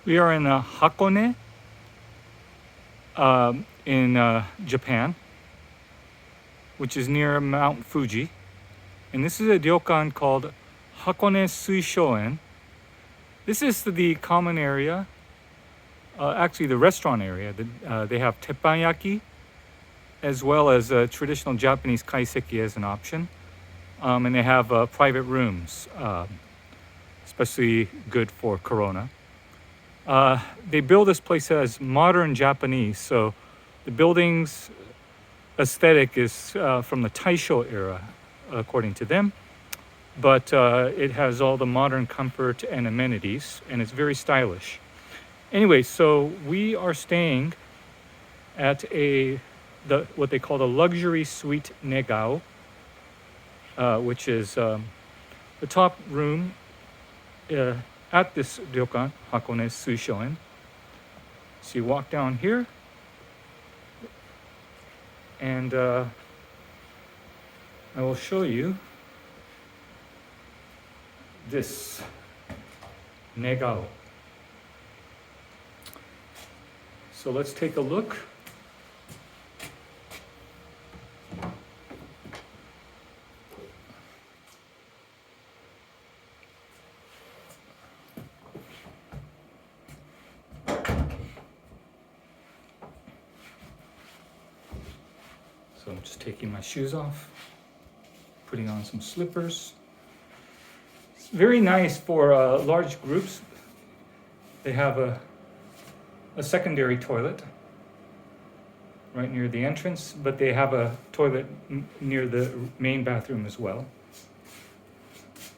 We are in Hakone in Japan, which is near Mount Fuji. And this is a ryokan called Hakone Suishoen. This is the common area, actually the restaurant area. They have teppanyaki as well as traditional Japanese kaiseki as an option. And they have private rooms, especially good for Corona. They build this place as modern Japanese, so the building's aesthetic is from the Taisho era, according to them, but it has all the modern comfort and amenities, and it's very stylish. Anyway, so we are staying at what they call the luxury suite Negau, which is the top room at this ryokan, Hakone Suishoen. So you walk down here, and I will show you this Negau. So let's take a look. So I'm just taking my shoes off, putting on some slippers. It's very nice for large groups. They have a secondary toilet right near the entrance, but they have a toilet near the main bathroom as well.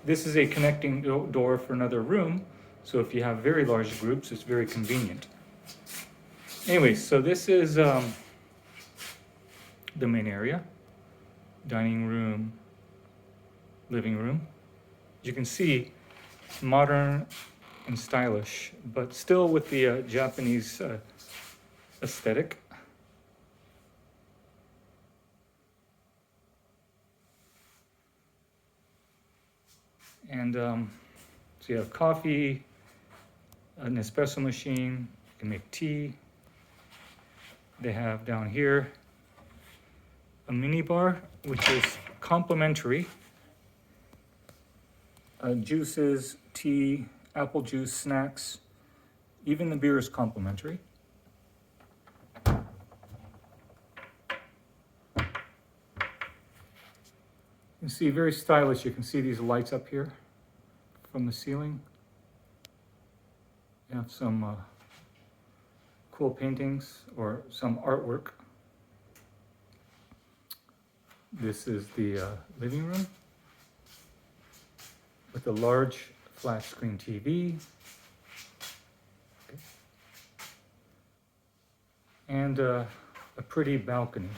This is a connecting door for another room, so if you have very large groups, it's very convenient. Anyway, so this is the main area, dining room, living room. You can see it's modern and stylish, but still with the Japanese aesthetic. And so you have coffee, an espresso machine, you can make tea. They have down here a mini bar, which is complimentary. Juices, tea, apple juice, snacks, even the beer is complimentary. You can see very stylish. You can see these lights up here from the ceiling. You have some cool paintings or some artwork. This is the living room with a large flat screen TV. Okay. And a pretty balcony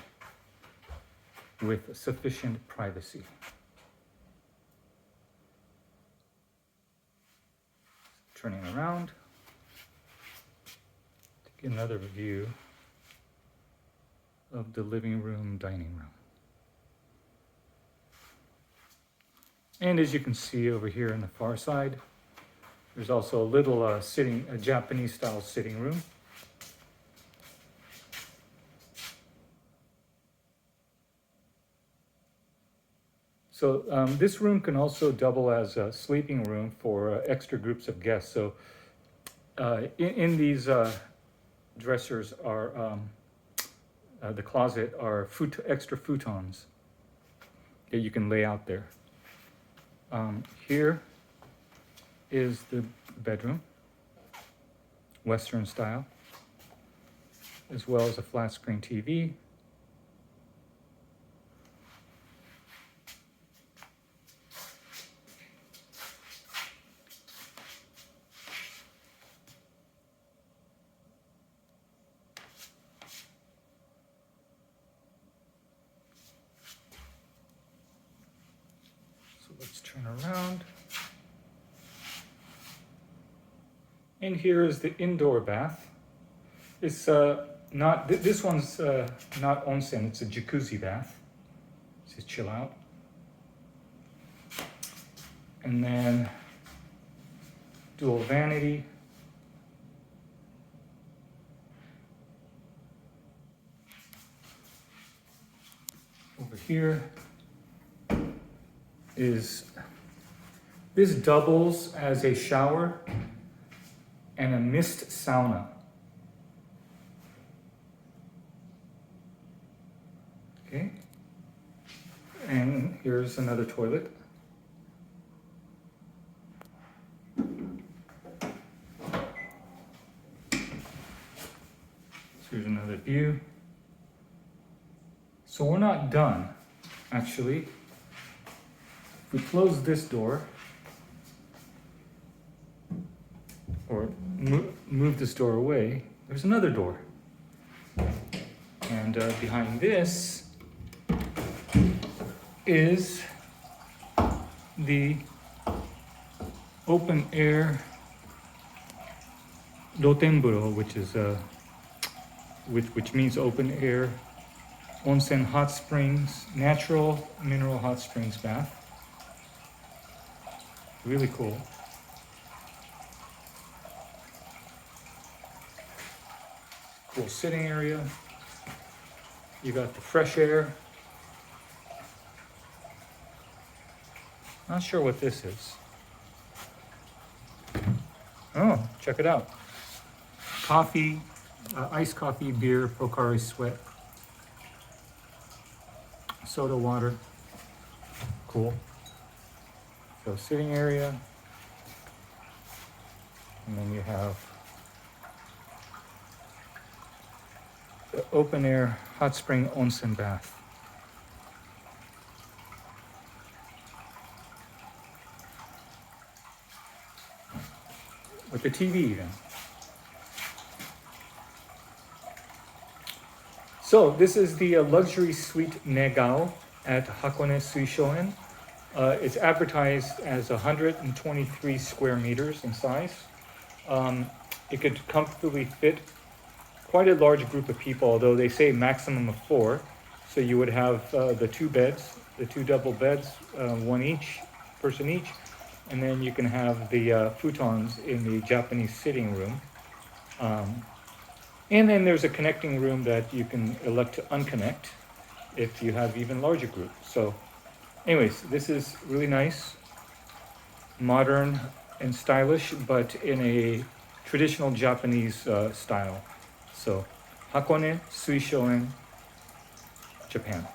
with sufficient privacy. Turning around to get another view of the living room, dining room. And as you can see over here on the far side, there's also a little a Japanese style sitting room. So this room can also double as a sleeping room for extra groups of guests. So in these dressers are, the closet are extra futons that you can lay out there. Here is the bedroom, Western style, as well as a flat screen TV. So let's turn around. And here is the indoor bath. It's this one's not onsen, it's a jacuzzi bath. Just chill out. And then dual vanity, Over here is, this doubles as a shower and a mist sauna. Okay, and here's another toilet. Here's another view. So we're not done, actually. If we close this door, or move this door away, there's another door. And behind this is the open air rotenburo, which is which means open air onsen hot springs, natural mineral hot springs bath. Really cool. Cool sitting area. You got the fresh air. Not sure what this is. Oh, check it out. Coffee, iced coffee, beer, Pocari Sweat, soda water. Cool. So sitting area. And then you have the open air hot spring onsen bath. With the TV even. So this is the luxury suite Negau at Hakone Suishoen. It's advertised as 123 square meters in size. It could comfortably fit quite a large group of people, although they say maximum of 4. So you would have the 2 beds, the 2 double beds, one each, person each. And then you can have the futons in the Japanese sitting room. And then there's a connecting room that you can elect to unconnect if you have even larger groups. So anyways, this is really nice, modern and stylish, but in a traditional Japanese style. So Hakone Suishoen, Japan.